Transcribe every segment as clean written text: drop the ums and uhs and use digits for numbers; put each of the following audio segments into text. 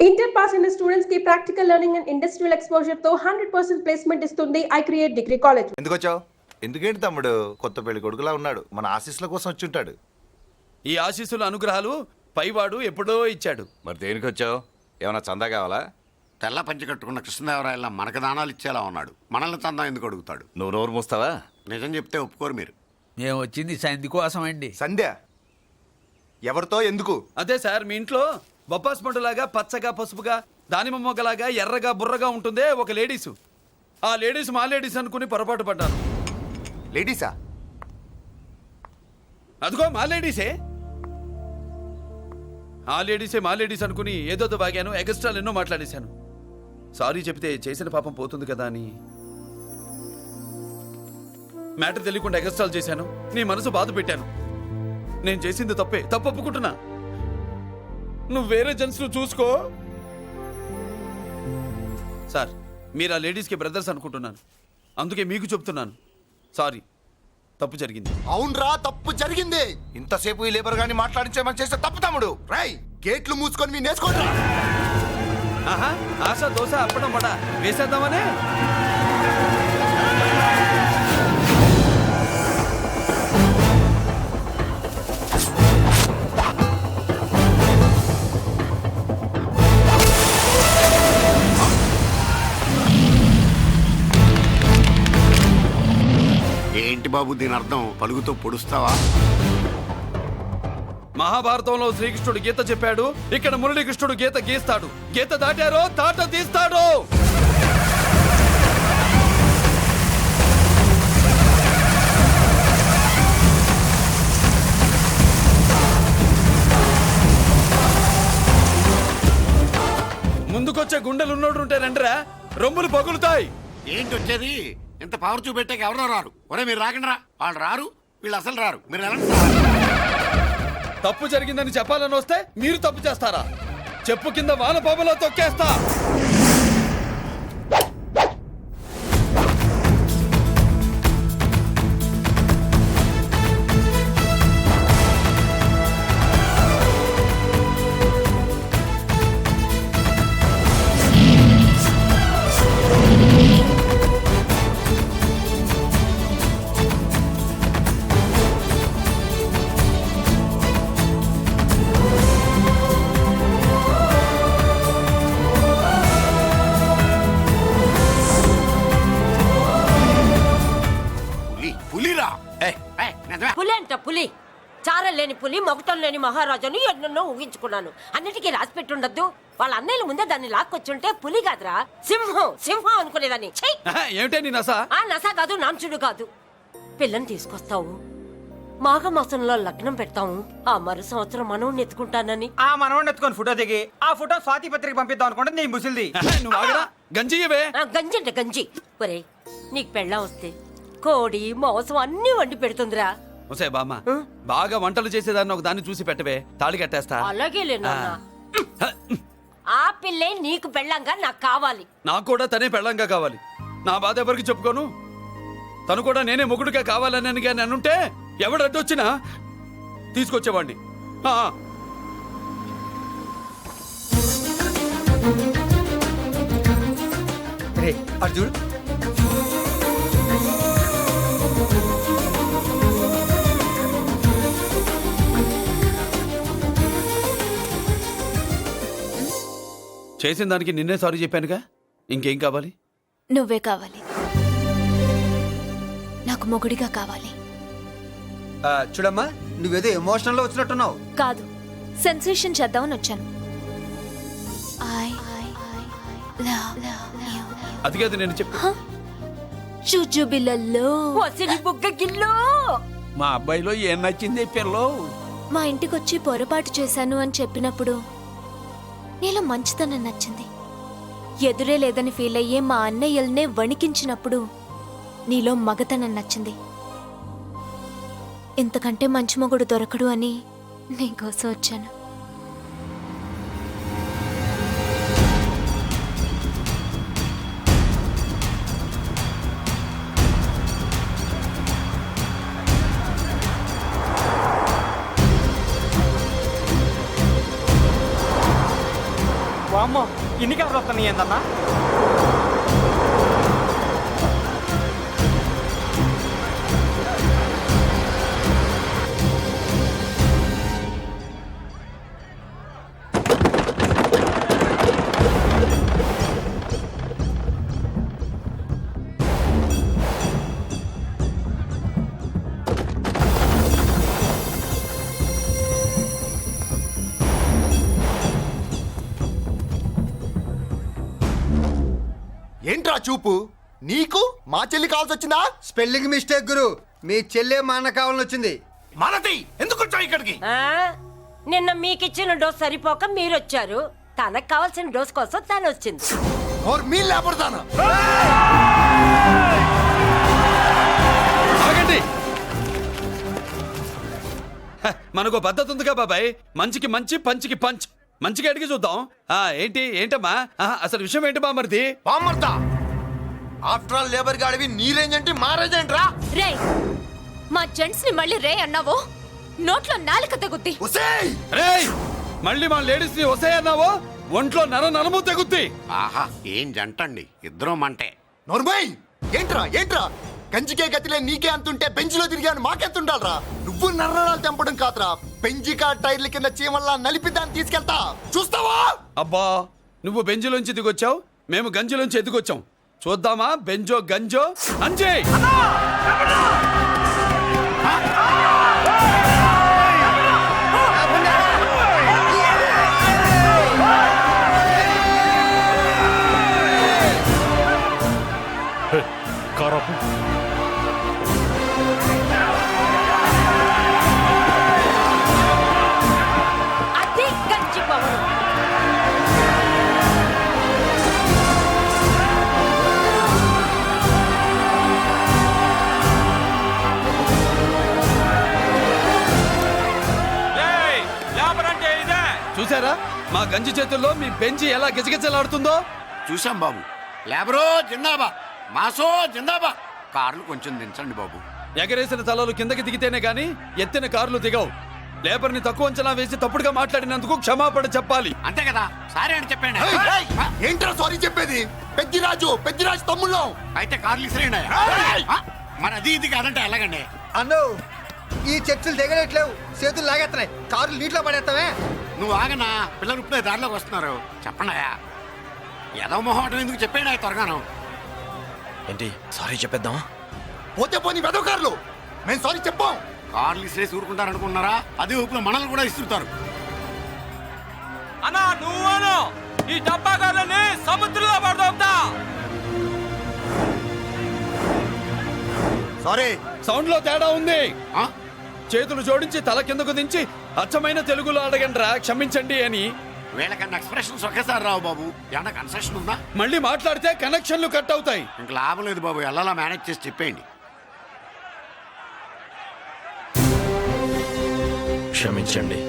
Inter pass అయిన students కి practical learning and industrial exposure తో 100% ప్లేస్మెంట్ ఇస్తుంది ఐ క్రియేట్ డిగ్రీ కాలేజ్. ఎందుకు వచ్చావు? ఎందుకేంటి తమ్ముడు కొత్త పెళ్లి కొడుకులా ఉన్నాడు, మన ఆశీస్సుల కోసం వచ్చి ఉంటాడు. ఈ ఆశీస్సుల అనుగ్రహాలు పైవాడు ఎప్పుడో ఇచ్చాడు. మరి దేనికి వచ్చావు? ఏమైనా చందా కావాలా? తెల్ల పంచి కట్టుకున్న కృష్ణదేవరాయల మనకు దానాలు ఇచ్చేలా ఉన్నాడు. మనల్ని చందా ఎందుకు అడుగుతాడు? నువ్వు నోరు మూస్తావా? నిజం చెప్తే ఒప్పుకోరు మీరు. మేము వచ్చింది సంధి కోసం అండి. సంధ్య ఎవరితో ఎందుకు? అదే సార్, మీ ఇంట్లో బొప్పాస్ పండులాగా పచ్చగా పసుపుగా దానిమ్మ మొగ్గలాగా ఎర్రగా బుర్రగా ఉంటుందే ఒక లేడీసు. ఆ లేడీస్ మా లేడీస్ అనుకుని పొరపాటు పడ్డాను. లేడీసా? అదిగో మా లేడీసే. ఆ లేడీసే మా లేడీస్ అనుకుని ఏదో బాగాను, ఎగస్ట్రాలు ఎన్నో మాట్లాడేశాను. సారీ చెప్తే చేసిన పాపం పోతుంది కదా అని మ్యాటర్ తెలియకుండా ఎగస్ట్రాలు చేశాను. నీ మనసు బాధ పెట్టాను. నేను చేసింది తప్పే, తప్పు ఒప్పుకుంటున్నా. నువ్వు వేరే జెంట్స్ చూసుకో. సార్, మీరు ఆ లేడీస్కి బ్రదర్స్ అనుకుంటున్నాను, అందుకే మీకు చెప్తున్నాను. సారీ, తప్పు జరిగింది. అవునరా, తప్పు జరిగింది. ఇంతసేపు ఈ లేబర్ గాని మాట్లాడించేమని చేస్తే తప్పు తమ్ముడు. రై, గేట్లు మూసుకొని మీ నేర్చుకోండి. ఆహా, ఆశ దోశ అప్పడం వడ వేసేద్దామనే. ఏంటి బాబు దీని అర్థం? పలుగుతో పొడుస్తావా? మహాభారతంలో శ్రీకృష్ణుడు గీత చెప్పాడు, ఇక్కడ మురళీకృష్ణుడు గీత గీస్తాడు. గీత దాటారో తాట తీస్తాడు. ముందుకొచ్చే గుండెలున్నోడు ఉంటే రండిరా, రొమ్ములు పగులుతాయి. ఏంటి వచ్చేది? ఇంత పవర్ చూపెట్టాక ఎవరో రారు. ఒరే మీరు రాకండి రా. వాళ్ళు రారు, వీళ్ళు అసలు రారు. మీరు ఎలా? తప్పు జరిగిందని చెప్పాలని వస్తే మీరు తప్పు చేస్తారా? చెప్పు కింద వానపాములో తొక్కేస్తా. పులి అంట పులి, చారం లేని పులి, మొగటం లేని మహారాజుని ఎన్నెన్నో ఊహించుకున్నాను. అన్నిటికీ రాసి పెట్టుండద్దు. వాళ్ళ అన్నయ్యల ముందే దాన్ని లాక్కొచ్చుంటే పులి కాదురా, సింహం సింహం అనుకునేదాన్ని. ఏమిటే నీ నస? ఆ నస కాదు, నాంచుడు కాదు. పిల్లని తీసుకొస్తావు, మాఘమాసంలో లగ్నం పెడతాము, ఆ మరు సంవత్సరం మనవుని ఎత్తుకుంటానని. ఆ మనవడిని ఎత్తుకొని ఫోటో దిగి ఆ ఫోటో స్వాతి పత్రిక పంపిద్దాం అనుకుంటే నీ ముసిల్ది. నువ్వు ఆగరా, గంజియవే. గంజి అంటే గంజి. ఒరే, నీకు పెళ్ళం వస్తే కోడి మాంసం అన్ని వండి పెడుతుందిరా. ఒసే బామ్మ, బాగా వంటలు చేసేదాన్ని ఒక దాన్ని చూసి పెట్టవే, తాళి కట్టేస్తా. అలాగే లేనా? ఆ పిల్లే నీకు పెళ్ళంగా నాకు కావాలి. నాకు కూడా తనే పెళ్ళంగా కావాలి. నా బాధ ఎవరికి చెప్పుకోను. తను కూడా నేనే మొగుడుగా కావాలని కానీ అనుంటే ఎవడు అడ్డొచ్చినా తీసుకొచ్చేవాడిని. అర్జున్ చేసిన దానికి నిన్నే సారీ చెప్పానుగా, ఇంకేం కావాలి? నువ్వే కావాలి, నాకు మొగుడిగా కావాలి. చూడమ్మా, నువ్వేదో ఎమోషనల్ లో వచ్చినట్టున్నావు. కాదు, సెన్సేషన్ చేద్దామని వచ్చాను. అది కాదు నేను చెప్పు. చుజుబిలల్లో బుగ్గ గిల్లో మా అబ్బాయిలో ఏం నచ్చింది పిల్లో? మా ఇంటికొచ్చి పొరపాటు చేశాను అని చెప్పినప్పుడు నీలో మంచితనం నచ్చింది. ఎదురే లేదని ఫీల్ అయ్యే మా అన్నయ్యల్నే వణికించినప్పుడు నీలో మగతనం నచ్చింది. ఇంతకంటే మంచి మొగుడు దొరకడు అని నీకోసం వచ్చాను. వామ్మో ఇన్ని కలర్లు వస్తున్నాయి ఏందన్నా? ఏంట్రా చూపు నీకు మా చెల్లి కావాల్సి వచ్చిందా? స్పెల్లింగ్ మిస్టేక్ గురు. మీ చెల్లె మా అన్న కావాలని వచ్చింది. మనది ఎందుకు వచ్చావు ఇక్కడికి? ఆ? నిన్న మీకిచ్చిన డోస్ సరిపోక మీరొచ్చారు. తనకు కావాల్సిన డోస్ కోసం తను వచ్చింది. और मी లేపడతాను. ఆగండి. హ, మనకు పద్ధతి ఉందిగా బాబాయ్. మంచికి మంచి, పంచికి పంచ్. మంచిగా అడిగి చూద్దాం. ఏంటమ్మా అసలు విషయం ఏంటి బామర్ది? బామ్మర్దా ఆఫ్టర్ ఆల్ లేబర్ గాడివి నీ రేంజ్ ఏంటి మా రేంజ్ ఏంట్రా? రే మా జెంట్స్ ని మళ్ళీ రే అన్నావో నోట్లో నాలుక తగుద్ది. ఒసేయ్ రేయ్, మళ్ళీ మా లేడీస్ ని వస్తాయన్నావో ఒంట్లో నరము తెగుద్ది. ఆహా ఏం జంటండి, ఇద్దరం మంటే. నోర్మై ఏంట్రా ఏంట్రా కంచికే గతిలే నీకే అంతుంటే బెంచ్లో తిరిగాను మాకెంతుండాలరా? నువ్వు నర్రాలు తెంపడం కాదురా, పెంజికా టైర్ల కింద చీమల్లా నలిపి దాన్ని తీసుకెళ్తా చూస్తావా? అబ్బా, నువ్వు బెంజులోంచి దిగొచ్చావు, మేము గంజిలోంచి ఎదిగొచ్చాం. చూద్దామా బెంజో గంజో అంజే. అది గంజి పవరు. చూసారా మా గంజి చేతుల్లో మీ బెంజి ఎలా గిజగిజలాడుతుందో? చూసాం బాబు. లేబరో జిందాబా, మాసో జిందాబా. కార్లు కొంచెం దించండి బాబు. ఎగరేసిన తలలు కిందకి దిగితేనే గాని ఎత్తిన కార్లు దిగవు. లేబర్ ని తక్కువ అంచనా వేసి తప్పుడుగా మాట్లాడినందుకు క్షమాపణ చెప్పాలి. అంతే కదా, సారీ అని చెప్పండి. ఏంట్రా సారీ చెప్పేది? పెద్దిరాజు తమ్ముళ్ళం. అయితే కార్లు ఇసిరేయండి. మరి అది ఇది కాదంటే ఎలాగండి? అన్నో ఈ చర్చలు దిగలేట్లేవు, చేతులు లాగేస్తున్నాయి, కారులు నీటిలో పడేస్తావే. నువ్వు ఆగనా, పిల్లలు ఇప్పుడే దారిలోకి వస్తున్నారు. చెప్పండాయా, ఏదో మొహం ఎందుకు చెప్పండి త్వరగాను. ఏంటి సారీ చెప్పేద్దాం? పోతే పోనీ వెదవ కార్లు, మేము సారీ చెప్పాం. కార్లు ఇసిరేసి ఊరుకుంటారనుకున్నారా? అదే ఊపిలో మనల్ని కూడా ఇస్తుతారు. అన్నా నువ్వు ఈ డబ్బాగాలని సముద్రంలో పడదోపుతా. సారీ సౌండ్ లో తేడా ఉంది. ఆ? చేతులు జోడించి తల కిందకు దించి అచ్చమైన తెలుగులో అడగండ్రా క్షమించండి అని. వీళ్ళకన్నా ఎక్స్ప్రెషన్స్ ఒకేసారి రావు బాబు. ఏమన్నా కన్సెషన్ ఉందా? మళ్ళీ మాట్లాడితే కనెక్షన్లు కట్ అవుతాయి. ఇంక లాభం లేదు బాబు, ఎలా మేనేజ్ చేసి చెప్పేయండి. క్షమించండి.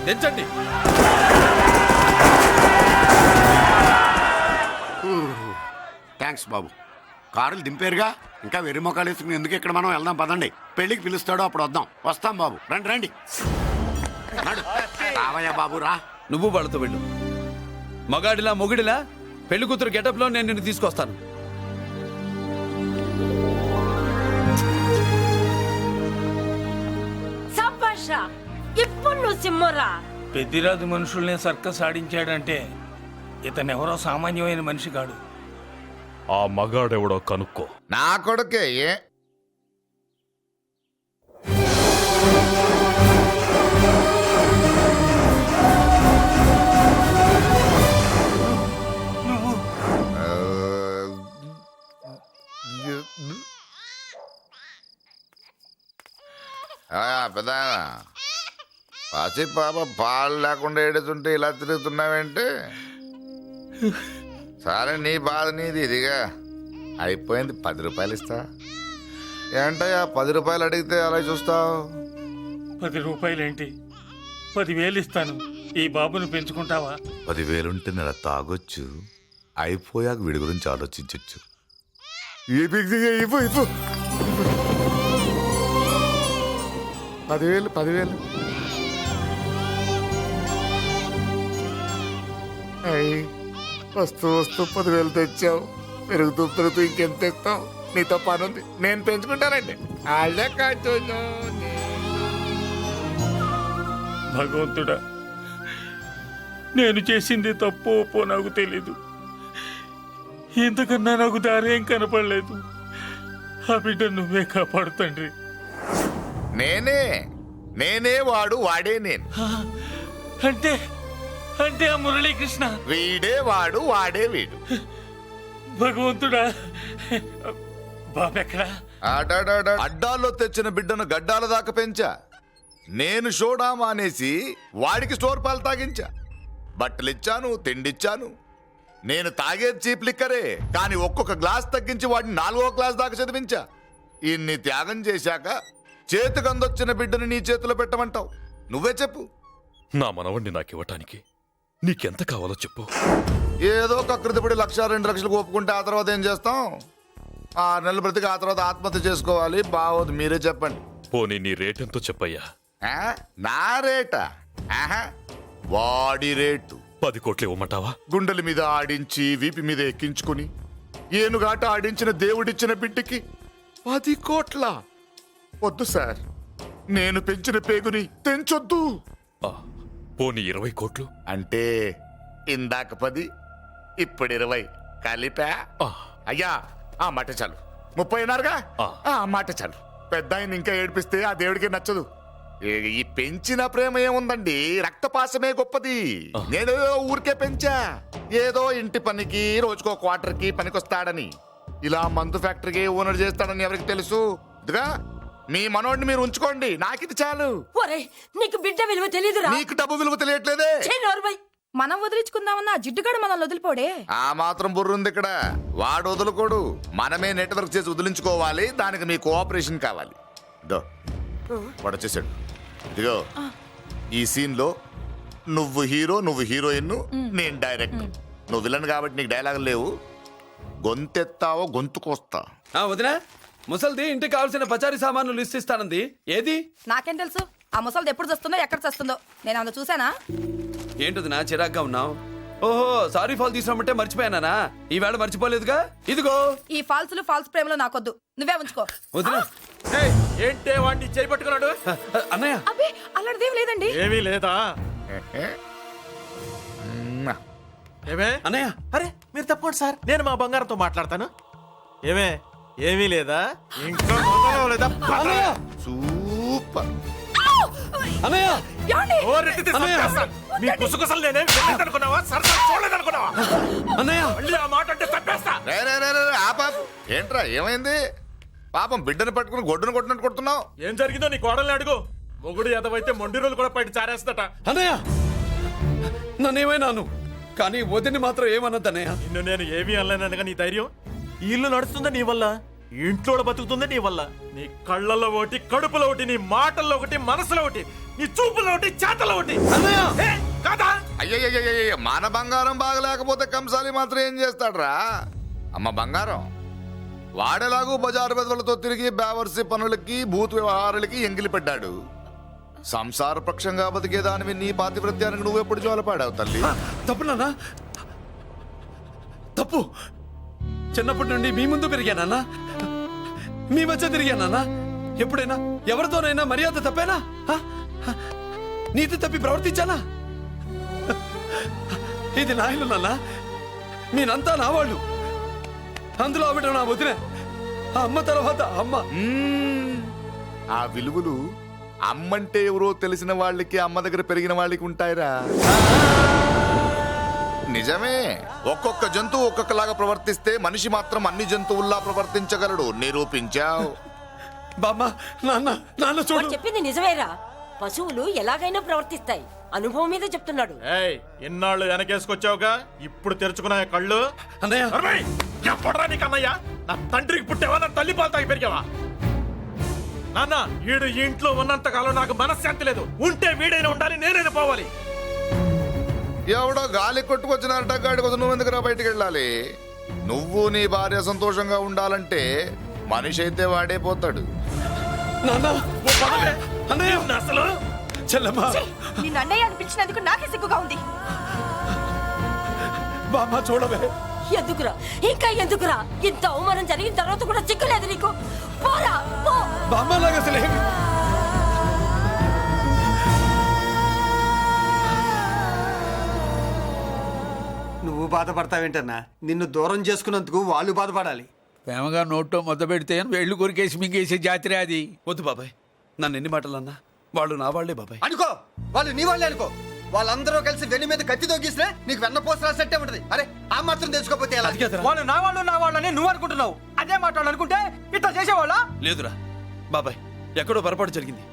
దించండి. థ్యాంక్స్ బాబు. కారులు దింపారుగా, ఇంకా వెర్రి మొక్కలు వేసుకుని ఎందుకు ఇక్కడ మనం వెళ్దాం పదండి. పెళ్లికి పిలుస్తాడో అప్పుడు వద్దాం. వస్తాం బాబు, రండి రండి. నడు. రావయ్యా బాబు రా. నువ్వు వాళ్ళతో వెళ్ళు. మగాడిలా మొగుడిలా పెళ్లి కూతురు గెటప్ లో నేను నిన్ను తీసుకొస్తాను. సబ్బాషా, ఇప్పుడు నువ్వు సింహరా. పెద్దిరాజు మనుషుల్ని సర్కస్ ఆడించాడంటే ఇతనెవరో సామాన్యమైన మనిషి కాడు. ఆ మగాడెవడో కనుక్కో. నా కొడుకే పెద్ద పసి పాప పాలు లేకుండా ఏడుతుంటే ఇలా తిరుగుతున్నావేంటి? సరే నీ బాధ నీది, ఇదిగా అయిపోయింది. 10 రూపాయలు ఇస్తా. ఏంటయ్యా 10 రూపాయలు అడిగితే అలా చూస్తావు? 10 రూపాయలేంటి, 10,000 ఇస్తాను. ఈ బాబుని పెంచుకుంటావా? 10,000 ఉంటే నెల తాగొచ్చు, అయిపోయాక వీడి గురించి ఆలోచించవచ్చు. 10,000 అయ్యి వస్తూ వస్తూ 10,000 తెచ్చావు, పెరుగుతూ పెరుగుతూ ఇంకెంత తెస్తావు? నీతో పని ఉంది, నేను పెంచుకుంటానండి. అదే కాదు. భగవంతుడా, నేను చేసింది తప్పు ఒప్పో నాకు తెలీదు. ఇంతకన్నా నాకు దారేం కనపడలేదు. ఆ బిడ్డ నువ్వే కాపాడు తండ్రి. నేనే వాడు, వాడే నేను. అంటే అంటే ఆ మురళీకృష్ణ వీడే వాడు, వాడే వీడు. భగవంతుడా, బాబెక్కడా? అడ్డాల్లో తెచ్చిన బిడ్డను గడ్డాల దాకా పెంచా. నేను షోడా మానేసి వాడికి స్టోర్ పాలు తాగించా. బట్టలిచ్చాను, తిండిచ్చాను. నేను తాగేది చీప్ లిక్కరే, కానీ ఒక్కొక్క గ్లాస్ తగ్గించి వాడిని 4వ క్లాస్ దాకా చదివించా. ఇన్ని త్యాగం చేశాక చేతికి అందొచ్చిన బిడ్డను నీ చేతిలో పెట్టమంటావు? నువ్వే చెప్పు. నా మనవణ్ణి నాకివ్వటానికి నీకెంత కావాలో చెప్పు. ఏదో కకృతిపడి 1,00,000 2 లక్షలకు ఒప్పుకుంటే ఆ తర్వాత ఏం చేస్తాం? 6 నెలలు బ్రతికి ఆ తర్వాత ఆత్మహత్య చేసుకోవాలి. బావోదు, మీరే చెప్పండి. పోనీ నీ రేటెంతో చెప్పయ్యా. నా రేటా? వాడి రేటు 10 కోట్లు ఇవ్వమంటావా? గుండెల మీద ఆడించి వీపి మీద ఎక్కించుకుని ఏనుగాట ఆడించిన దేవుడిచ్చిన బిడ్డకి 10 కోట్ల? వద్దు సార్, నేను పెంచిన పేగుని తెంచొద్దు. పోనీ 20 కోట్లు? అంటే ఇందాక 10, ఇప్పుడు 20 కలిపా? అయ్యా, ఆ మాట చాలు. 30 అన్నారుగా, ఆ మాట చాలు. పెద్ద ఆయన ఇంకా ఏడిపిస్తే ఆ దేవుడికి నచ్చదు. ఈ పెంచిన ప్రేమ ఏముందండి, రక్తపాసమే గొప్పది. నేను ఊరికే పెంచా, ఏదో ఇంటి పనికి రోజుకో క్వార్టర్కి పనికొస్తాడని. ఇలా మందు ఫ్యాక్టరీకి ఓనర్ చేస్తాడని ఎవరికి తెలుసు? ఇదిగా మీ మనోడిని మీరు ఉంచుకోండి, నాకిది చాలు. నీకు బిడ్డ విలువ తెలియదురా? నీకు డబ్బు విలువ తెలియట్లేదే. మనం వదిలించుకుందామన్నా జిడ్డుగాడు మనల్ని వదిలిపోడే. ఆ మాత్రం బుర్రుంది ఇక్కడ. వాడు వదులుకోడు, మనమే నెట్వర్క్ చేసి వదిలించుకోవాలి. దానికి మీ కోఆపరేషన్ కావాలి. దో వాడు వచ్చేసాడు. ఇదిగో ఈ సీన్ లో నువ్వు హీరో, నువ్వు హీరోయిన్, నేను డైరెక్టర్. నువ్వు విలన్ కాబట్టి నీకు డైలాగులు లేవు. గొంతెత్తావో గొంతుకొస్తా. వదినా, ముసల్ది ఇంటికి కావాల్సిన పచారీ సామాన్లు లిస్ట్ ఇస్తానంది. ఏది? నాకేం తెలుసు ఆ ముసలిది ఎప్పుడు చస్తుందో ఎక్కడ చస్తుందో? నేను అందులో చూసానా? ఏంటది నా చిరాగ్గా ఉన్నావు? ఓహో, సారీ ఫాల్ తీసుకురామంటే మర్చిపోయానా? ఈవేళ మర్చిపోలేదుగా. ఇదిగో ఈ ఫాల్స్లు ఫాల్స్ ప్రేమలు నాకొద్దు, నువ్వే ఉంచుకో. వదినా. ఏంటే వాడిని చేయి పట్టుకున్నాడు? అన్నయ్య, అబ్బే అలాంటిదేం లేదండి. ఏమీ లేదా? ఏమే అన్నయ్య, అరే మీరు తప్పకుండా సార్, నేను మా బంగారంతో మాట్లాడతాను. ఏమే ఏమీ లేదా? ఇంకా లేదా? సూపర్ అన్నయ్య, మీ కుసుకుసలు నేనేం అనుకున్నావా? సరదా చూడలేదనుకున్నావా? అన్నయ్య, మళ్ళీ ఆ మాట అంటే తప్పేస్తా. ఏంట్రా, ఏమైంది? పాపం బిడ్డను పట్టుకుని గొడ్డును కొట్టినట్టు కొడుతున్నావు. ఏం జరిగిందో నీ కోడల్ని అడుగు. మొగుడు ఎదవైతే మొండి రోజులు కూడా బయట చారేస్తట. అన్నయ్య, నన్నేమైనాను కానీ వదిని మాత్రం ఏమన్నది అన్నయ్య. నిన్ను నేను ఏమీ అనలేనగా నీ ధైర్యం. ఈ ఇల్లు నడుస్తుందా నీ వల్ల, ఇంట్లో బతుకుతుందా నీ వల్ల. నీ కళ్ళల్లో ఒకటి, కడుపులో ఒకటి, నీ మాటల్లో ఒకటి, మనసులో ఒకటి, నీ చూపులో ఒకటి, చేతల్లో ఒకటి. కాదా? అయ్యయ్య, మన బంగారం బాగలేకపోతే కంసాలి మాత్రం ఏం చేస్తాడ్రా? అమ్మ బంగారం వాడేలాగూ బజారు బెదవులతో తిరిగి బేవర్సి పనులకి, భూత్ వ్యవహారాలకి ఎంగిలి పడ్డాడు. సంసార పక్షంగా బతికేదానివి నీ పాతివ్రత్యానికి నువ్వెప్పుడు జోలపాడావు తల్లి? తప్పు నాన్న, తప్పు. చిన్నప్పటి నుండి మీ ముందు పెరిగానన్నా, మీ మధ్య తిరిగానన్నా. ఎప్పుడైనా ఎవరితోనైనా మర్యాద తప్పేనా? నీతి తప్పి ప్రవర్తించానా? ఇది నా ఇల్లు నాన్న, మీరంతా నా వాళ్ళు. అందులో ఆవిడ నా వదిలే, ఆ అమ్మ తర్వాత అమ్మ. ఆ విలువలు అమ్మంటే ఎవరో తెలిసిన వాళ్ళకి, అమ్మ దగ్గర పెరిగిన వాళ్ళకి ఉంటాయిరా. నిజమే, ఒక్కొక్క జంతువు ఒక్కొక్కలాగా ప్రవర్తిస్తే మనిషి మాత్రం అన్ని జంతువుల్లా ప్రవర్తించగలడు. నిరూపించావు. బామ్మ, నాన్న, నాన్న చూడు. చెప్పింది నిజమేరా. పశువులు ఎలాగైనా ప్రవర్తిస్తాయి. అనుభవం మీద చెప్తున్నాడు. ఎన్నాళ్ళు వెనకేసుకొచ్చావుగా, ఇప్పుడు తెరుచుకున్నా కళ్ళు. అన్నయ్య, ఎప్పుడరా నీకు అన్నయ్య? నా తండ్రికి పుట్టావా? నా తల్లి పాలు తాగి పెరిగావా? నాన్న, వీడు ఈ ఇంట్లో ఉన్నంత కాలం నాకు మనశ్శాంతి లేదు. ఉంటే వీడైనా ఉండాలి, నేనైనా పోవాలి. ఎవడో గాలి కొట్టుకొచ్చినారట, గాడి కోసం నువ్వు ఎందుకురా బయటికి వెళ్ళాలి? నువ్వు నీ భార్య సంతోషంగా ఉండాలంటే మనిషి అయితే వాడే పోతాడు. అసలు నిన్ను అన్నయ్య అనిపించినందుకు నాకే సిగ్గుగా ఉంది. బామ్మ చూడవే. ఎందుకురా ఇంకా ఎందుకురా? ఇంత అవమానం జరిగిన తర్వాత కూడా చిక్కలేదు నీకు? పోరా పో. బామ్మ నాకు అసలు ఏమి నువ్వు బాధపడతావేంటన్నా? నిన్ను దూరం చేసుకున్నందుకు వాళ్ళు బాధపడాలి. ప్రేమగా నోట్లో మొద్ద పెడితే వేళ్ళు కొరికేసి మింగేసే జాతర అది. వద్దు బాబాయ్, నన్ను ఎన్ని మాటలు అన్నా వాళ్ళు నా వాళ్లే బాబాయ్. అనుకో, వాళ్ళు నీ వాళ్ళే అనుకో. వాళ్ళందరూ కలిసి వెన్ను మీద కత్తి తొగిసినా నీకు వెన్నపోస రాసినట్టే ఉంటది. అరే ఆ మాత్రం తెలుసుకోకపోతే ఎలా? వాళ్ళు నా వాళ్ళని నువ్వు అనుకుంటున్నావు. అదే మాట వాళ్ళు అనుకుంటే ఇట్లా చేసేవాళ్ళ? లేదురా బాబాయ్, ఎక్కడో పొరపాటు జరిగింది.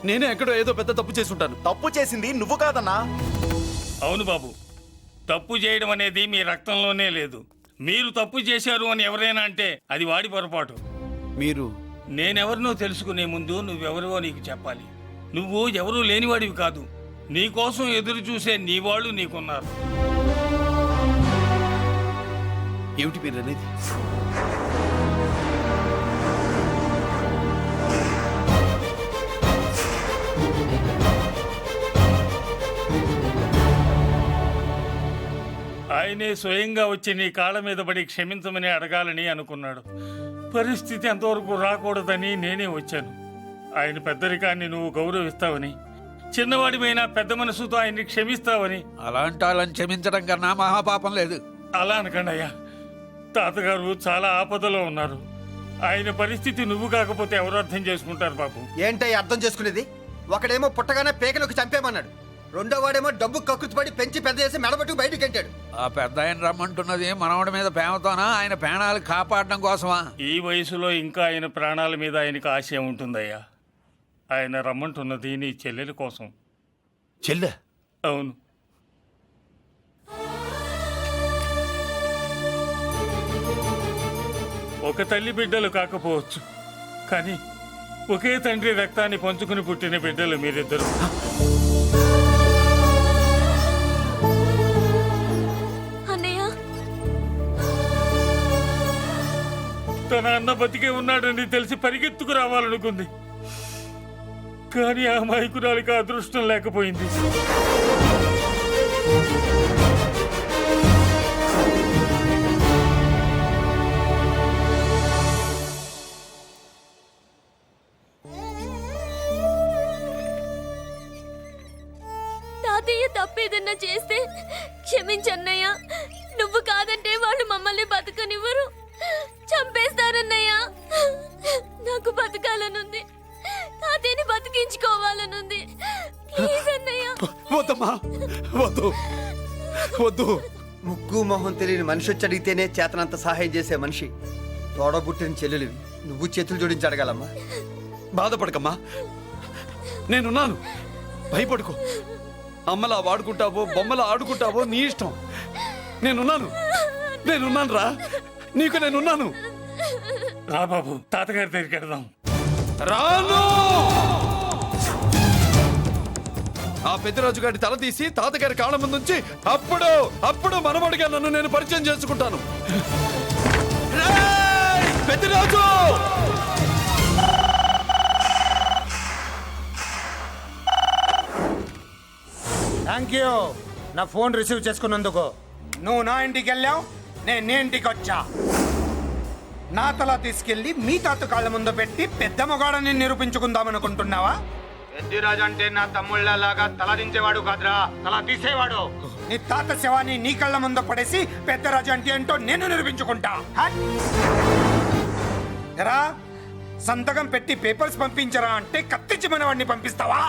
నేనే ఎక్కడో ఏదో పెద్ద తప్పు చేసి ఉంటాను. తప్పు చేసింది నువ్వు కాదన్నా. అవును బాబు, తప్పు చేయడం అనేది మీ రక్తంలోనే లేదు. మీరు తప్పు చేశారు అని ఎవరైనా అంటే అది వాడి పొరపాటు. మీరు నేనెవరినో తెలుసుకునే ముందు నువ్వెవరివో నీకు చెప్పాలి. నువ్వు ఎవరూ లేనివాడివి కాదు. నీకోసం ఎదురు చూసే నీ వాళ్ళు నీకున్నారు. ఏమిటి మీరు అనేది? ఆయనే స్వయంగా వచ్చి నీ కాళ్ళ మీద పడి క్షమించమని అడగాలని అనుకున్నాడు. పరిస్థితి అంతవరకు రాకూడదని నేనే వచ్చాను. ఆయన పెద్దరికాన్ని నువ్వు గౌరవిస్తావని, చిన్నవాడిపైన పెద్ద మనసుతో ఆయన్ని క్షమిస్తావని. అలాంటి వాళ్ళని క్షమించడం కన్నా మహాపాపం లేదు. అలా అనకండి అయ్యా. తాతగారు చాలా ఆపదలో ఉన్నారు. ఆయన పరిస్థితి నువ్వు కాకపోతే ఎవరు అర్థం చేసుకుంటారు బాబు? ఏంటయ్య అర్థం చేసుకునేది? ఒకడేమో పుట్టగానే పేకలకు చంపేమన్నాడు, రెండో వాడేమో డబ్బు కక్కుతుపడి పెంచి పెద్ద చేసి మెడబట్టుకు బయటికి గంటాడు. ఆ పెద్ద ఆయన రమ్మంటున్నది మనవడి మీద ప్రేమతోనా, ఆయన ప్రాణాలు కాపాడడం కోసమా? ఈ వయసులో ఇంకా ఆయన ప్రాణాల మీద ఆయనకు ఆశ ఉంటుందయ్యా. ఆయన రమ్మంటున్నది నీ చెల్లెల కోసం. చెల్లె? అవును. ఒక తల్లి బిడ్డలు కాకపోవచ్చు, కానీ ఒకే తండ్రి రక్తాన్ని పంచుకుని పుట్టిన బిడ్డలు మీరిద్దరు. తన అన్న బతికే ఉన్నాడని తెలిసి పరిగెత్తుకు రావాలనుకుంది, కానీ ఆ మైకురాలికి అదృష్టం లేకపోయింది. తాతయ్య తప్పేదన్నా చేస్తే క్షమించన్నయ్య. నువ్వు కాదంటే వాళ్ళు మమ్మల్ని బతకనివ్వరు, చంపేస్తారన్నయ్య. నాకు బతకాలనుంది, తాతయ్యని బతికించుకోవాలనుంది. ప్లీజ్ అన్నయ్య. వద్దమ్మా, వద్దు వద్దు. ముగ్గు మొహం తెలియని మనిషి వచ్చి అడిగితేనే చేతనంత సహాయం చేసే మనిషి. తోడబుట్టిన చెల్లెలివి, నువ్వు చేతులు జోడించి అడగాలమ్మా. బాధపడకమ్మా, నేనున్నాను. భయపడుకో. అమ్మలా వాడుకుంటావో బొమ్మలా ఆడుకుంటావో నీ ఇష్టం. నేనున్నాను రా, నీకు నేనున్నాను. రా బాబు, తాతగారి దగ్గరికి వెళ్దాం. రాను. ఆ పెద్దరాజు గారి తల తీసి తాతగారి కాళ్ళ ముందుంచి అప్పుడు మనమడిగా నన్ను నేను పరిచయం చేసుకుంటాను. పెద్దరాజు! థ్యాంక్ యూ నా ఫోన్ రిసీవ్ చేసుకున్నందుకు. నువ్వు నా ఇంటికి వెళ్ళావు, నేను నీ ఇంటికి వచ్చా. నా తల తీసుకెళ్లి మీ తాత కాళ్ళ ముందు పెట్టి పెద్ద మొగాడని నిరూపించుకుందామనుకుంటున్నావా? పెద్దిరాజు అంటే నా తమ్ముళ్ళలాగా తల దించేవాడు కాదురా, తల తీసేవాడు. నీ తాత శవాన్ని నీ కళ్ళ ముందు పడేసి పెద్దరాజు అంటే ఏంటో నేను నిరూపించుకుంటా. ఎరా, సంతకం పెట్టి పేపర్స్ పంపించరా అంటే కత్తించి మన వాడిని పంపిస్తావా?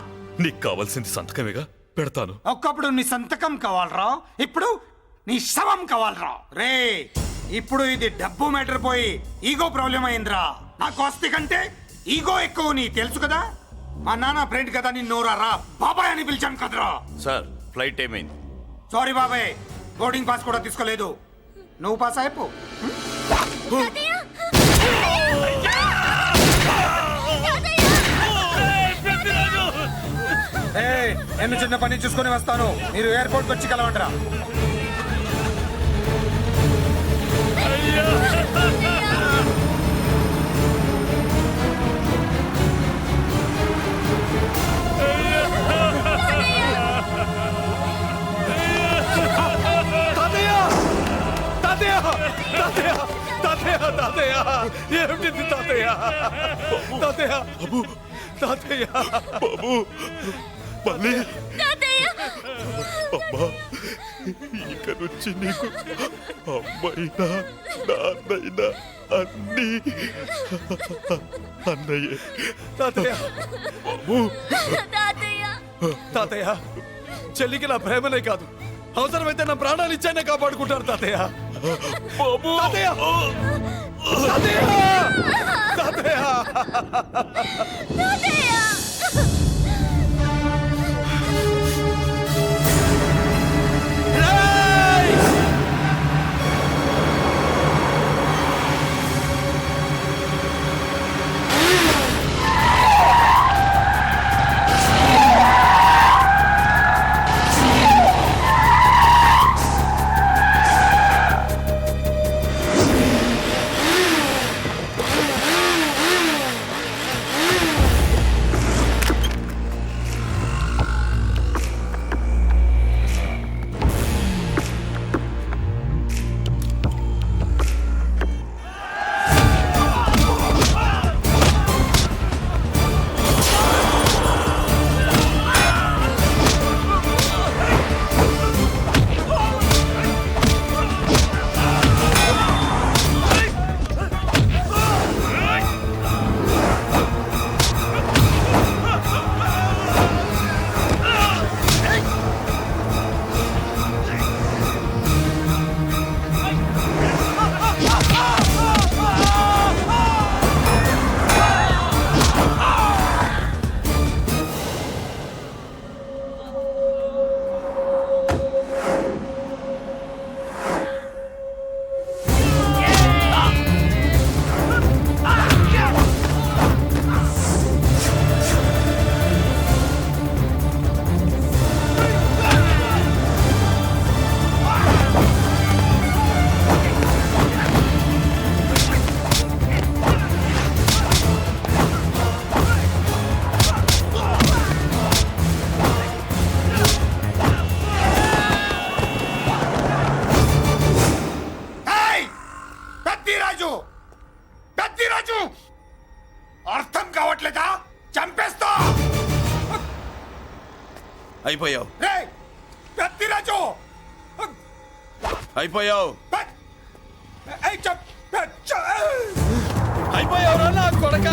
నీకు కావాల్సింది సంతకమేగా, పెడతాను. ఒకప్పుడు నీ సంతకం కావాలరా, ఇప్పుడు నీ శవం కావాలరా. రే, ఇప్పుడు ఇది డబ్బు మ్యాటర్ పోయి ఈగో ప్రాబ్లం అయిందిరా. నాకు ఆస్తి కంటే ఈగో ఎక్కువ, నీ తెలుసు కదా. మా నాన్న ఫ్రెండ్ కదా, నిన్ను నోరారా బాబాయ్ అని పిలిచాను కదరా. సార్, ఫ్లైట్ ఏమైంది? సారీ బాబాయ్, బోర్డింగ్ పాస్ కూడా తీసుకోలేదు. నువ్వు పాస్ అయిపో. నేను చిన్న పని చూసుకొని వస్తాను, మీరు ఎయిర్పోర్ట్కి వచ్చి కలవంటరా. తాతయ్య ఏమిటి తాతయ్య తాతయ్య బాబు తాతయ్య బాబు మళ్ళీ అమ్మా ఇక నుంచి నీకు అమ్మైనా నాన్నైనా అన్నీ అన్నయ్యే తాతయ్య బాబు తాతయ్య చెల్లికి నా ప్రేమనే కాదు అవసరమైతే నా ప్రాణాలు ఇచ్చానే కాపాడుకుంటారు తాతయ్య బాబు తాతయ్య తాతయ్య తాతయ్య అర్థం కావట్లేదా? చంపేస్తా. అయిపోయావు పెద్దిరాజు అయిపోయావు అయిపోయావురా నా కొడక.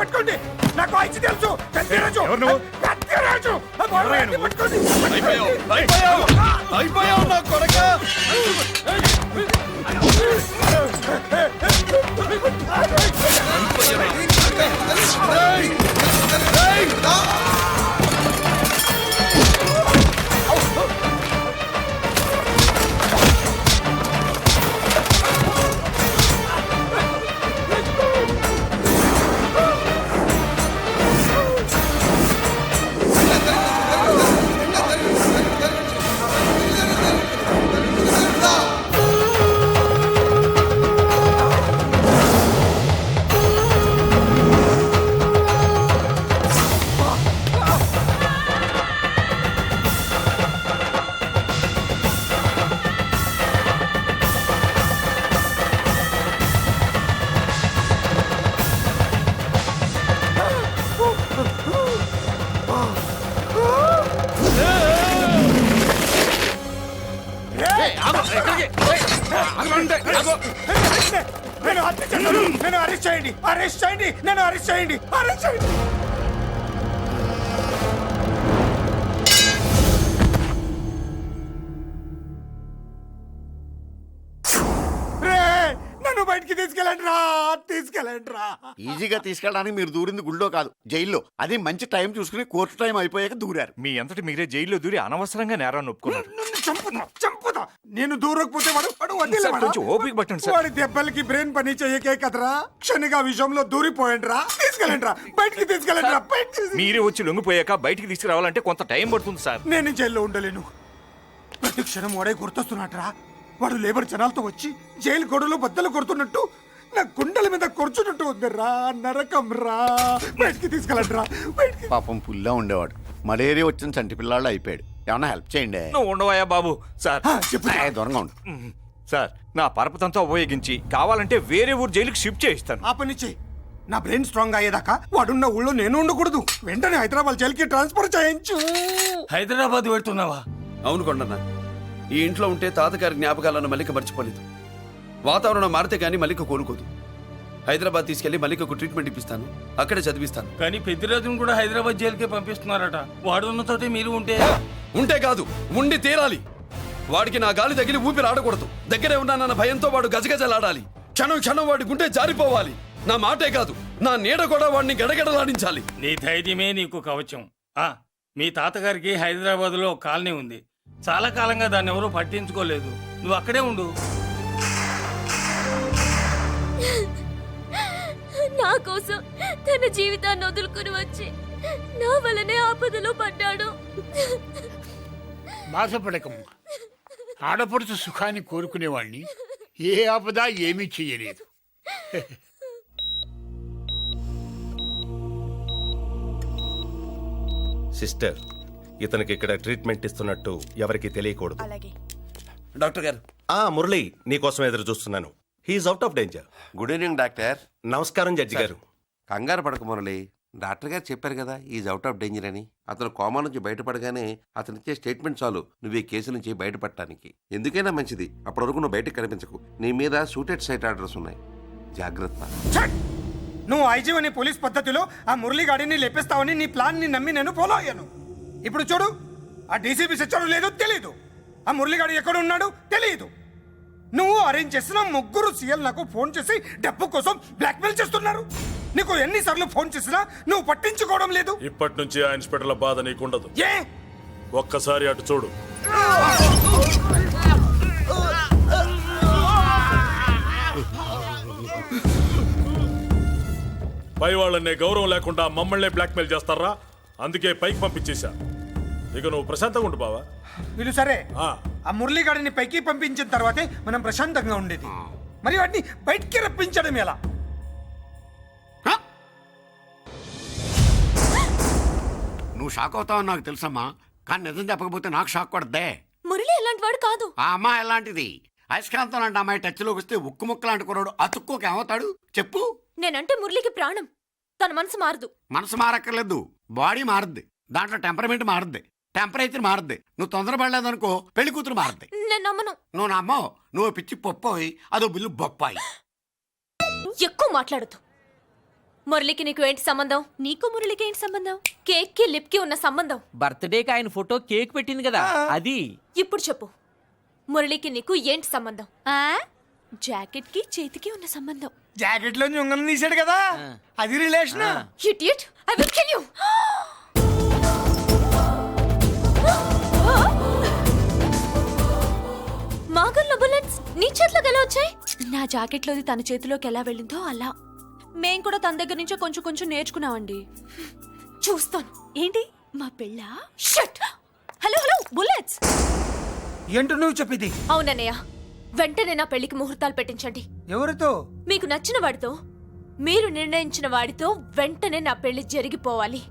పట్టుకోండి, నాకు ఐచి తెలుసు. పెద్దిరాజు పట్టుకోండి. అయిపోయావు నా కొడక. నేను హత్య చేశాను. నన్ను అరెస్ట్ చేయండి, అరెస్ట్ చేయండి, నన్ను అరెస్ట్ చేయండి, అరెస్ట్ చేయండి. నన్ను బయటికి తీసుకెళ్ళండి రా, తీసుకెళ్ళండి రా. ఈజీగా తీసుకెళ్ళడానికి మీరు దూరింది గుళ్ళో కాదు, జైల్లో. అది మంచి టైం చూసుకుని కోర్టు టైం అయిపోయాక దూరారు. మీ అంతటి మీరే జైల్లో దూరి అనవసరంగా నేరాన్ని ఒప్పుకున్నారు. నన్ను చంపుతా. నేను దూరకపోతే వాడు వదిలేవాడా? కొంచెం ఓపిక పట్టండి సార్. వాడి దెబ్బలకి బ్రెయిన్ పని చేయకే కదరా, క్షణిగా విషయంలో దూరిపోయండి రా. తీసుకెళ్ళండి రా, బయటికి తీసుకెళ్ళండి రా, బయటికి. మీరే వచ్చి లొంగిపోయాక బయటికి తీసుకురావాలంటే కొంత టైం పడుతుంది సార్. నేను జైల్లో ఉండలేను. ప్రతి క్షణం వాడే గుర్తొస్తున్నట్రా. వాడు లేబర్ జనాలతో వచ్చి జైలు గొడవలో బద్దలు కొడుతున్నట్టు నా గుండెల మీద కొడుచున్నట్టు ఉందిరా. నరకం రా, బయటికి తీసుకెళ్ళండి రా, బయటికి. పాపం పుల్లా ఉండేవాడు, మలేరియా వచ్చిన చంటి పిల్లాళ్ళు అయిపోయాడు. ఏమన్నా హెల్ప్ చేయండి. నువ్వు ఉండవయ్యా బాబు. సార్ దూరంగా ఉండు. సార్, నా పరపతంతో ఉపయోగించి కావాలంటే వేరే ఊరు జైలుకి షిఫ్ట్ చేయిస్తాను. ఆ పని చెయ్యి. నా బ్రెయిన్ స్ట్రాంగ్ అయ్యేదాకా వాడున్న ఊళ్ళో నేను ఉండకూడదు. వెంటనే హైదరాబాద్ జైలుకి ట్రాన్స్ఫర్ చేయించు. హైదరాబాద్ పెడుతున్నావా? అవును కొండన్న, ఈ ఇంట్లో ఉంటే తాతగారి జ్ఞాపకాలను మల్లిక మర్చిపోలేదు. వాతావరణం మారితే గానీ మల్లిక కోలుకోదు. హైదరాబాద్ తీసుకెళ్లి మల్లికకు ట్రీట్మెంట్ ఇప్పిస్తాను, అక్కడే చదివిస్తాను. కానీ పెద్దిరాజును కూడా హైదరాబాద్ జైలుకే పంపిస్తున్నారట. వాడున్న తోటే మీరు ఉంటే కాదు, ఉండి తీరాలి. వాడికి నా గాలి తగిలి ఊపిరి ఆడకూడదు. దగ్గరే ఉన్నానన్న భయంతో వాడు గజగజలాడాలి. క్షణం క్షణం వాడి గుండె జారిపోవాలి. నా మాటే కాదు, నా నీడ కూడా వాడిని గడగడలాడించాలి. నీ ధైర్యమే నీకు కవచం. మీ తాతగారికి హైదరాబాద్ లో కాలనీ ఉంది. చాలా కాలంగా దాన్ని ఎవరూ పట్టించుకోలేదు. నువ్వు అక్కడే ఉండు. నా కోసం తన జీవితాన్ని వదులుకుని వచ్చి నా వల్లనే ఆపదలో పడ్డాడు. బాధపడకమ్మా. ఆడపడుచు సుఖాన్ని కోరుకునేవాణ్ణి ఏ ఆపద ఏమీ చెయ్యలేదు. సిస్టర్, ఇతనికి ఇక్కడ ట్రీట్మెంట్ ఇస్తున్నట్టు ఎవరికి తెలియకూడదు. డాక్టర్ గారు. మురళి, నీకోసం ఎదురు చూస్తున్నాను. He's out of danger. Good evening doctor. నమస్కారం జడ్జి గారు. కంగారు పడక మురళి, డాక్టర్ గారు చెప్పారు కదా ఈజ్ అవుట్ ఆఫ్ డేంజర్ అని. అతను కోమా నుంచి బయటపడగానే అతను ఇచ్చే స్టేట్మెంట్ చాలు నువ్వు ఈ కేసు నుంచి బయటపడటానికి. ఎందుకైనా మంచిది, అప్పటి వరకు నువ్వు బయటకు కనిపించకు. నీ మీద షూటెడ్ సైట్ ఆర్డర్స్ ఉన్నాయి, జాగ్రత్త. నువ్వు ఐజీవని పోలీస్ పద్ధతిలో ఆ మురళీగాడిని లేపేస్తావని నీ ప్లాన్ ని నమ్మి నేను ఫాలో అయ్యాను. ఇప్పుడు చూడు, ఆ డీసీపీ సచ్చాడు లేదో తెలియదు, ఆ మురళీగాడు ఎక్కడ ఉన్నాడు తెలియదు. నువ్వు అరేంజ్ చేసిన ముగ్గురు సీఎల్ నాకు ఫోన్ చేసి డబ్బు కోసం బ్లాక్మెయిల్ చేస్తున్నారు. నీకు ఎన్నిసార్లు ఫోన్ చేసినా నువ్వు పట్టించుకోవడం లేదు. ఇప్పటి నుంచి ఆ ఇన్స్పెక్టర్ల బాధ నీకుండదు. ఏ ఒక్కసారి అటు చూడు. పై వాళ్ళనే గౌరవం లేకుండా మమ్మల్నే బ్లాక్మెయిల్ చేస్తారా? అందుకే పైకి పంపించేశా. ఇక నువ్వు ప్రశాంతంగా ఉండు బావా. వీళ్ళు సరే, ఆ మురళీగాడిని పైకి పంపించిన తర్వాతే మనం ప్రశాంతంగా ఉండేది. మరి వాటిని బయటికి రప్పించడం ఎలా? నువ్వు షాక్ అవుతావని నాకు తెలుసమ్మా, కానీ నిజం చెప్పకపోతే నాకు షాక్ కొడద్దే. మురళి ఎలాంటి వాడు కాదు. ఆ అమ్మాయి ఎలాంటిది? అయస్కాంతం లాంటి అమ్మాయి టచ్లోకి వస్తే ఉక్కు ముక్క లాంటి కుర్రాడు అతుక్కోక ఏమవుతాడు చెప్పు? నేనంటే మురళికి ప్రాణం. తన మనసు మారదు. మనసు మారక్కర్లేదు, బాడీ మారుద్ది. దాంట్లో టెంపరమెంట్ మారుద్ది, టెంపరేచర్ మారుద్ది. నువ్వు తొందరపడలేదనుకో పెళ్లి కూతురు మారుద్ది. నేను నమ్మను. నువ్వు నమ్మవు, నువ్వు పిచ్చి పొప్పోయి అదో బిల్లు బొప్పాయి. ఎక్కువ మాట్లాడదు. మురళికి నీకు ఏంటి సంబంధం? నీకు మురళికి ఏంటి సంబంధం? కేక్ కి లిప్ కి ఉన్న సంబంధం. బర్త్డేకి ఆయన ఫోటో కేక్ పెట్టింది కదా అది. ఇప్పుడు చెప్పు, మురళికి నీకు ఏంటి సంబంధం? జాకెట్ కి చేతికి ఉన్న సంబంధం. జాకెట్ లో ఉంగరం తీసాడు కదా, అది relation. Idiot, I will kill you. మాగల్లో బుల్లెట్స్ నీ చేతిలోకి ఎలా వచ్చాయి? నా జాకెట్ లోది తన చేతిలోకి ఎలా వెళ్ళిందో అలా. మేం కూడా తన దగ్గర నుంచే కొంచెం కొంచెం నేర్చుకున్నామండి. చూస్తాను. ఏంటి మా పెళ్ళ? షట్. Hello hello, bullets. ఏంటో నువ్వు చెప్పేది? అవునన్నయ్య, వెంటనే నా పెళ్లికి ముహూర్తాలు పెట్టించండి. ఎవరితో? మీకు నచ్చిన వాడితో, మీరు నిర్ణయించిన వాడితో వెంటనే నా పెళ్లి జరిగిపోవాలి.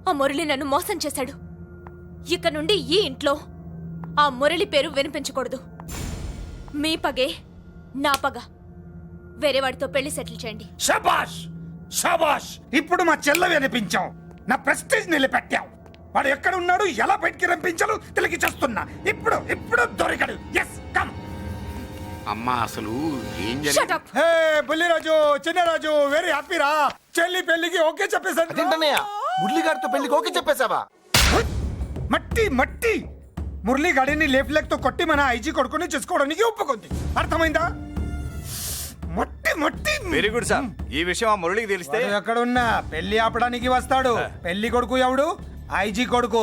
ఆ మురళి నన్ను మోసం చేశాడు. ఇక నుండి ఈ ఇంట్లో ఆ మురళి పేరు వినిపించకూడదు. మీ పగే నా పగ. వేరే వాడితో పెళ్లి సెటిల్ చేయండి. శబాష్ శబాష్, ఇప్పుడు మా చెల్ల వినిపించావు, నా ప్రెస్టేజ్ నిలబెట్టావు. వాడు ఎక్కడ ఉన్నాడు, ఎలా బయటికి రంపించాలో తెలికి చేస్తున్నా. ఇప్పుడు ఇప్పుడు దొరికాడు. Yes come. అమ్మా అసలు ఏం Shut జరిగింది up. హే బుల్లిరాజు చిన్నరాజు వెరీ హ్యాపీ రా చెల్లి పెళ్లికి ఓకే చెప్పేశాను ఏంటన్నయ్య మురళిగారితో పెళ్లికి ఓకే చెప్పేశావా? మట్టి మట్టి మురళి గడిని లేఫ్ లెగ్ తో కొట్టి మన ఐజీ కొడుకుని చేసుకోవడానికి ఒప్పుకుంది అర్థమైందా మట్టి మట్టి వెరీ గుడ్ సార్ ఈ విషయం ఆ మురళికి తెలిస్తే వాడు ఎక్కడున్నా పెళ్లి ఆపడానికి వస్తాడు పెళ్లి కొడుకు ఎవడు ఐజీ కొడుకు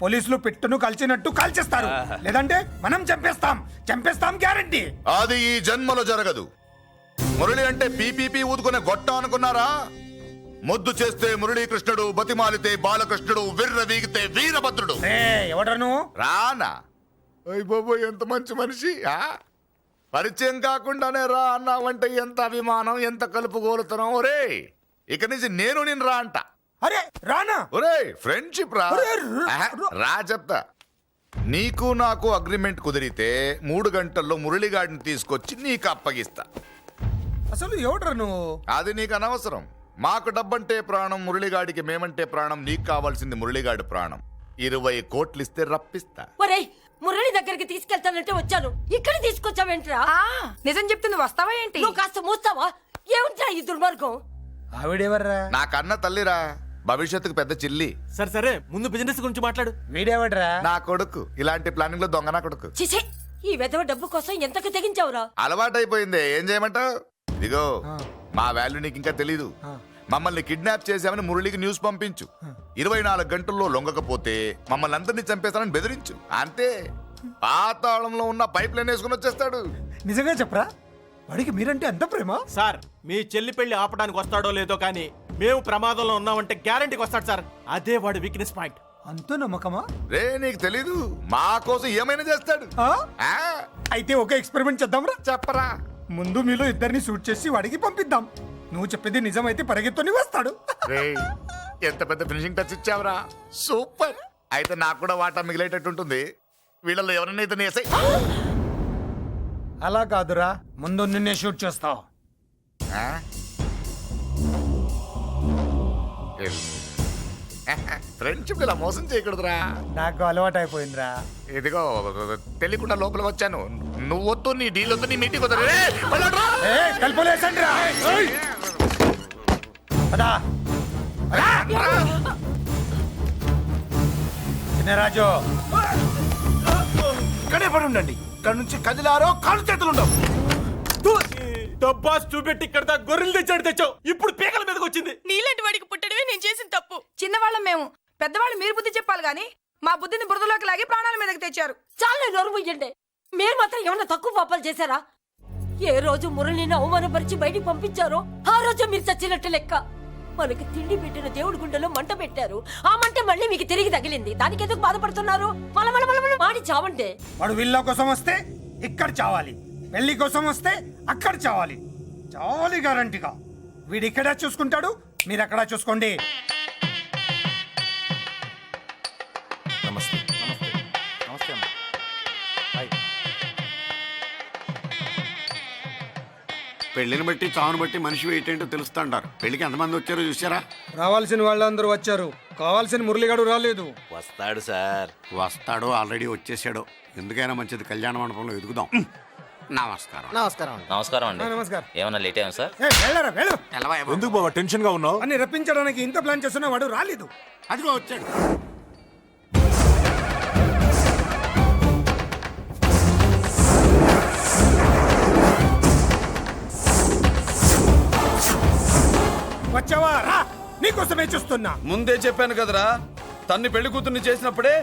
పోలీసులు పిట్టును కలిచినట్టు కాల్చేస్తారు లేదంటే మనం చంపేస్తాం గ్యారంటీ. అది ఈ జన్మలో జరగదు. మురళి అంటే పీపీపీ ఊదుకునే గొట్ట అనుకున్నారా? ముద్దు చేస్తే మురళీకృష్ణుడు, బతిమాలితే బాలకృష్ణుడు, విర్ర వీగితే వీరభద్రుడు. ఎవడను రానా? అయ్య బాబోయ్, ఎంత మంచి మనిషి. పరిచయం కాకుండానే రా అన్నావంటే ఎంత అభిమానం, ఎంత కలుపుగోలుతున్నాం. ఒరే ఇక నుంచి నేను రా అంట. అరే రానా? ఒరే ఫ్రెండ్షిప్ రా. రా చెప్తా. నీకు నాకు అగ్రిమెంట్ కుదిరితే 3 గంటల్లో మురళిగాడిని తీసుకొచ్చి నీకు అప్పగిస్తా. అసలు ఎవడరా నువ్వు? అది నీకు అనవసరం. మాకు డబ్బంటే ప్రాణం, మురళిగాడికి మేమంటే ప్రాణం. నీకు కావాల్సింది మురళిగాడి ప్రాణం. 20 కోట్లు ఇస్తే రప్పిస్తా. ఒరేయ్ మురళి దగ్గరికి తీసుకెళ్తానంటే వచ్చాను, ఇక్కడ తీసుకొచ్చావేంట్రా? నిజం చెప్తే నువ్వు వస్తావా ఏంటి? నువ్వు కాస్త మూస్తావా? ఏమిట్రా ఈ దుర్మార్గం? ఆవిడెవర్రా? నా కన్న తల్లిరా, భవిష్యత్తుకు పెద్ద చిల్లి. సరే ముందు బిజినెస్ గురించి మాట్లాడు. వీడేవడ్రా? నా కొడుకు. ఇలాంటి ప్లానింగ్ లో దొంగ నా కొడుకు. చిచే ఈ వెధవ డబ్బు కోసం ఎంతకు తెగించావురా? అలవాటైపోయింది, ఏం చేయమంటావు? ఇదిగో మా వాల్యూ నీకు ఇంకా తెలీదు. మమ్మల్ని కిడ్నాప్ చేశామని మురళికి న్యూస్ పంపించు. 24 గంటల్లో లొంగకపోతే మమ్మల్ని అందరినీ చంపేస్తానని బెదిరించు. అంతే. పాతాళంలో ఉన్న పైప్ లైన్ వేసుకుని వచ్చేస్తాడు. నిజంగా చెప్పరా? వాడికి మీరంటే ఎంత ప్రేమ? సార్ మీ చెల్లి పెళ్లి ఆపడానికి వస్తాడో లేదో కానీ మేము ప్రమాదంలో ఉన్నామంటే గ్యారంటీకి వస్తాడు సార్. అదే వాడి వీక్నెస్ పాయింట్. అంత నమ్మకమా? రే నీకు తెలీదు, మా కోసం ఏమైనా చేస్తాడు. అయితే ఒక ఎక్స్పెరిమెంట్ చేద్దాంరా. చెప్పరా. ముందు మీలో ఇద్దరిని షూట్ చేసి వాడికి పంపిద్దాం. నువ్వు చెప్పేది నిజమైతే పరిగెత్తుని వస్తాడు. ఎంత పెద్ద ఫినిషింగ్ టచ్ ఇచ్చావురా, సూపర్. అయితే నాకు కూడా వాటా మిగిలేటట్టు ఉంటుంది. వీళ్ళలో ఎవరైనా ఇతను వేసాయి. అలా కాదురా, ముందు నిన్నే షూట్ చేస్తావు. ఫ్రెండ్షిప్ ఇలా మోసం చేయకూడదురా. నాకు అలవాటు అయిపోయిందిరా. ఇదిగో తెలియకుండా లోపల వచ్చాను. నువ్వు వద్దు, నీ డీల్ వద్దు, నీ మీటింగ్ వద్దు. చిన్నరాజు ఇక్కడే పడి ఉండండి. ఇక్కడ నుంచి కదిలారో కాళ్ళు చేతులు ఉండవు. డబ్బాస్ చూపెట్టి ఇక్కడ దాకా గొర్రెలు తెచ్చావు. ఇప్పుడు పీకల మీదకి వచ్చింది. నీలాంటి వాడికి పుట్టడమే నేను చేసిన తప్పు. చిన్నవాళ్ళం మేము, పెద్దవాళ్ళు మీరు బుద్ధి చెప్పాలి గాని మా బుద్ధిని బురదలోకి లాగి ప్రాణాల మీదకి తెచ్చారు. చాలా నోరు ముయ్యండి. మీరు మాత్రం ఏమన్నా తక్కువ పాపాలు చేశారా? ఏ రోజు మురళిని అవమానపరిచి బయటికి పంపించారో ఆ రోజు మీరు చచ్చినట్టు లెక్క. మనకి తిండి పెట్టిన దేవుడి గుండెలో మంట పెట్టారు. ఆ మంట మళ్ళీ మీకు తిరిగి తగిలింది. దానికి ఎందుకు బాధపడుతున్నారు? మాడి చావంటే. వాడు విల్ల కోసం వస్తే ఇక్కడ చావాలి, పెళ్లి కోసం వస్తే అక్కడ చావాలి. చావాలి గ్యారంటీగా. వీడు ఇక్కడ చూసుకుంటాడు, మీరు అక్కడ చూసుకోండి. నమస్తే. నమస్తే. పెళ్లిని బట్టి చావును బట్టి మనిషి వెయిట్ ఏంటో తెలుస్తుంటారు. పెళ్లికి ఎంతమంది వచ్చారో చూసారా? రావాల్సిన వాళ్ళందరూ వచ్చారు, కావాల్సిన మురళిగాడు రాలేదు. వస్తాడు సార్. వస్తాడో ఆల్రెడీ వచ్చేసాడో. ఎందుకైనా మంచిది కళ్యాణ మండపంలో ఎదుగుదాం. నమస్కారం. నమస్కారం అండి. నమస్కారం. ఏమన్నా లేట్ అయ్యాం సార్? ఎందుకు బాబా టెన్షన్ గా ఉన్నావు? అని రప్పించడానికి ఇంత ప్లాన్ చేస్తున్న వాడు రాలేదు. అదిగో వచ్చాడు. వచ్చావా? రా, నీకోసమే చూస్తున్నా. ముందే చెప్పాను కదరా, తన్ని పెళ్లి కూతుర్ని చేసినప్పుడే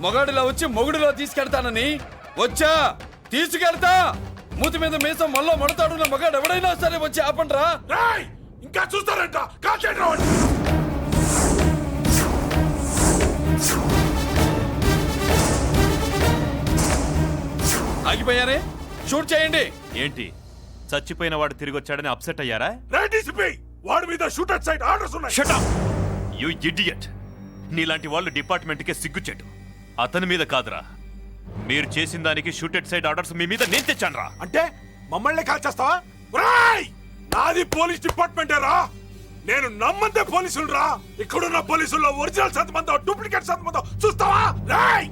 మొగాడిలా వచ్చి మొగుడిలో తీసుకెళ్తానని. వచ్చా, తీసుకెళ్తా. మూతి మీద మీసం మళ్ళీ మడతాడున్న మగాడు ఎవడైనా సరే వచ్చి ఆపండ్రా. ఇంకా చూస్తారంట. ఆగిపోయారే, షూట్ చేయండి. ఏంటి చచ్చిపోయిన వాడు తిరిగి వచ్చాడని అప్సెట్ అయ్యారా? వాడి మీద షూటర్ సైడ్ ఆర్డర్స్ ఉన్నాయి. Shut up you idiot. నీలాంటి వాళ్ళు డిపార్ట్మెంట్ కే సిగ్గుచెట్టు. అతని మీద కాదురా, మీరు చేసిన దానికి షూటెడ్ సైడ్ ఆర్డర్స్ మీ మీద నేను తెచ్చానురా. అంటే మమ్మల్ని కాల్ చేస్తావా? నాది పోలీస్ డిపార్ట్మెంటే రా. నేను నమ్మంతే పోలీసులు రా. ఇక్కడున్న పోలీసుల్లో ఒరిజినల్ సత్మంతో డూప్లికేట్ సత్మంతో చూస్తావా? Rai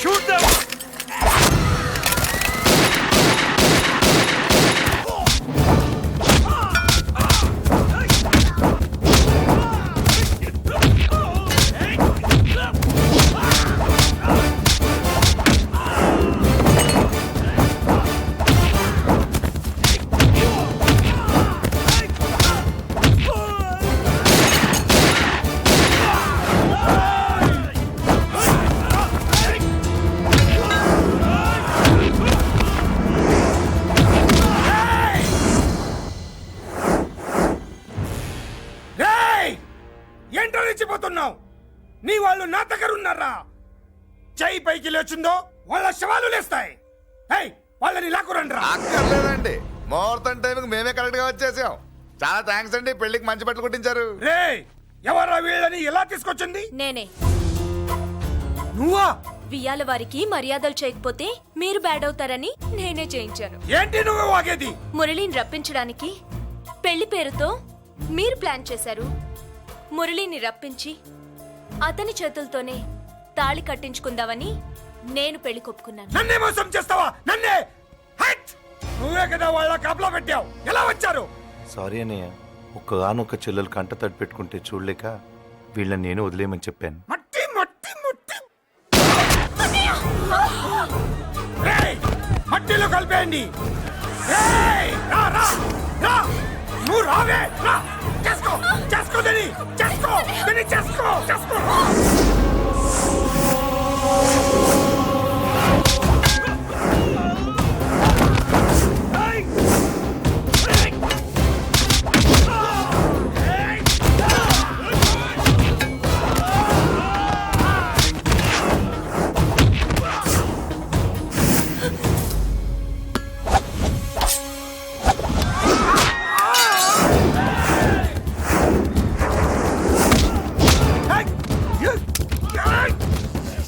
shoot them. నా దగ్గర ఉన్నారా? చెయ్యి పైకి లేచిందో వాళ్ళ శవాలు లేస్తాయి. వాళ్ళని లాక్కురండి రా. అక్కర్లేదండి, ముహూర్తం టైంకి మేమే కరెక్ట్ గా వచ్చేసాం. చాలా థ్యాంక్స్ అండి, పెళ్లికి మంచి బట్టలు కుట్టించారు. రే, ఎవరా వీళ్ళని ఎలా తీసుకొచ్చింది? నేనే. నువ్వా? వియ్యాల వారికి మర్యాదలు చేయకపోతే మీరు బ్యాడ్ అవుతారని నేనే చేయించాను. ఏంటి నువ్వు వాగేది? మురళిని రప్పించడానికి పెళ్లి పేరుతో మీరు ప్లాన్ చేశారు. మురళిని రప్పించి అతని చేతులతోనే తాళి కట్టించుకుందామని నేను పెళ్లి కొప్పుకున్నాను. నన్నే మోసం చేస్తావా? నన్నే? నువ్వే కదా వాళ్ళ కాపలా పెట్టావు. ఎలా వచ్చారు? సారీ అన్నయ్య, ఒక్కగానొక్క చెల్లెలు కంట తడి పెట్టుకుంటే చూడలేక వీళ్ళని నేను వదిలేయమని చెప్పాను. మట్టి మట్టి మట్టి మట్టిలో కలిపేయండి. నువ్వు రావే, చేసుకో చేసుకో దీని, చేసుకో దీని, చేసుకో చేసుకో.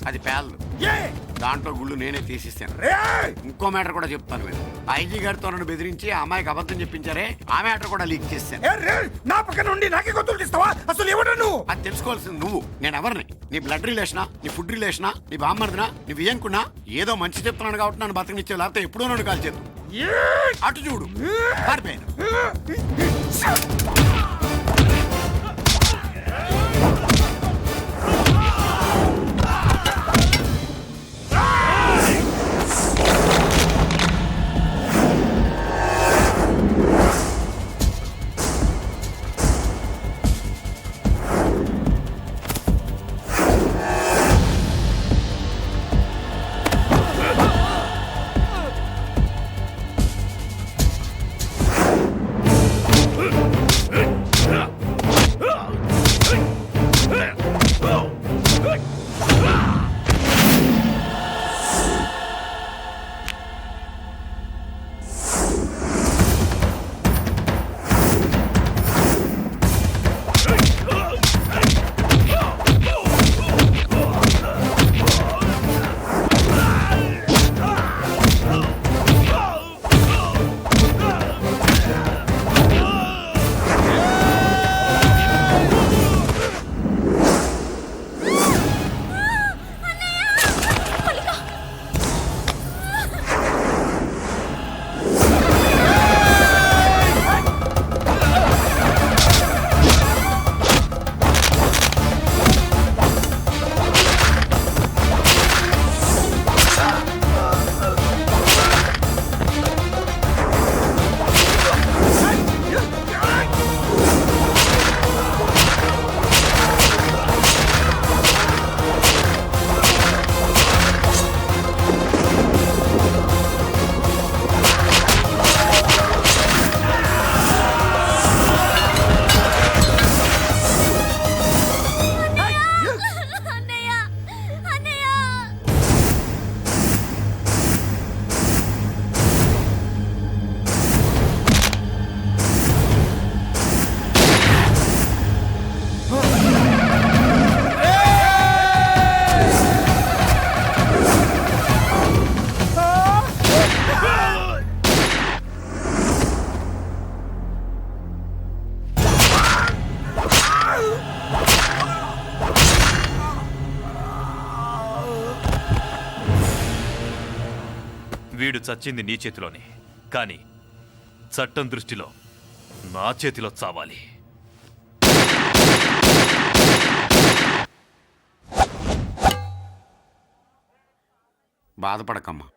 అది పేర్లు, దాంట్లో గుళ్ళు నేనే తీసిస్తాను. ఇంకో మ్యాటర్ కూడా చెప్తాను. మీరు ఐజీ గారితో నన్ను బెదిరించి ఆ అమ్మాయికి అబద్ధం చెప్పించారే, ఆ మ్యాటర్ కూడా లీక్ చేస్తాను. నా పక్కన నుండి నాకే గొంతులు తీస్తావా? అసలు ఎవరు నువ్వు? అది తెలుసుకోవాల్సింది నువ్వు. నేను ఎవరిని? నీ బ్లడ్ రిలేషనా, నీ ఫుడ్ రిలేషనా, నీ బామ్మర్దినా, నీ వియ్యంకున్నా? ఏదో మంచి చెప్తున్నాను కాబట్టి నన్ను బతకనిచ్చే, లేకపోతే ఎప్పుడో నన్ను కాల్ చేద్దు. అటు చూడు, పారిపోయాను. వీడు చచ్చింది నీ చేతిలోనే, కానీ చట్టం దృష్టిలో నా చేతిలో చావాలి. బాధపడకమ్మా,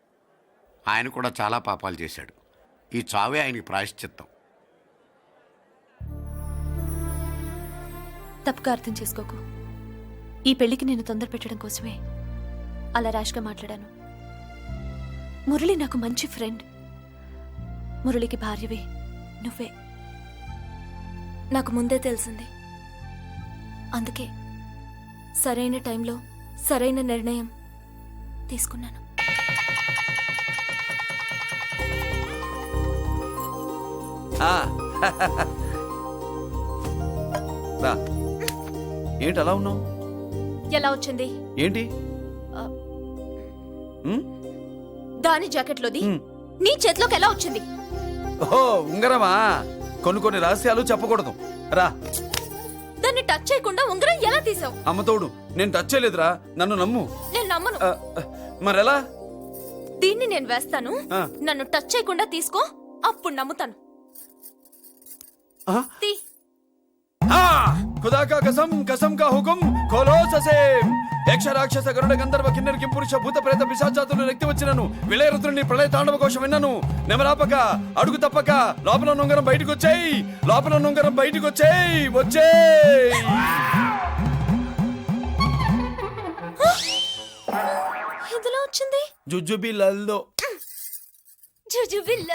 ఆయన కూడా చాలా పాపాలు చేశాడు. ఈ చావే ఆయనకి ప్రాయశ్చిత్తం. తప్పుగా అర్థం చేసుకోకు. ఈ పెళ్లికి నేను తొందర పెట్టడం కోసమే అలా ర్యాష్గా మాట్లాడాను. మురళి నాకు మంచి ఫ్రెండ్. మురళికి భార్యవే నువ్వే. నాకు ముందే తెలిసింది. అందుకే సరైన టైంలో సరైన నిర్ణయం తీసుకున్నాను. ఆ, రా. ఏంటి అలా ఉన్నావు? ఎలా వచ్చింది? ఏంటి? ఉమ్? దాని జాకెట్లోది నీ చేతిలోకి ఎలా వచ్చింది? ఓహో, ఉంగరమా? కొన్ని రహస్యాలు చెప్పకూడదు. రా. దాన్ని టచ్ చేయకుండా ఉంగరం ఎలా తీసావు? అమ్మతోడు, నేను టచ్ చేయలేదురా, నన్ను నమ్ము. నేను నమ్మను. మరెలా? దీన్ని నేను వేస్తాను, ఆ. నన్ను టచ్ చేయకుండా తీసుకో, అప్పుడు నమ్ముతాను. తీ. ఖుదా కా కసం, కసం కా హుకుం, ఖోలో ససేం. యక్ష రాక్షస గరుడ గంధర్వ కిన్నెర కింపురుష భూత ప్రేత పిశాచాతులు రెక్తి వచ్చినను విలయరుద్రుని ప్రళయ తాండవ కోశం విన్నను. నెమరాపక అడుగు తప్పక లోపల నుంగరం బయటకు వచ్చేయి, లోపల నుంగరం బయటకు వచ్చేయి, వచ్చేయి. ఎందులో వచ్చింది? జుజుబి లల్లో. జుజుబిల్ల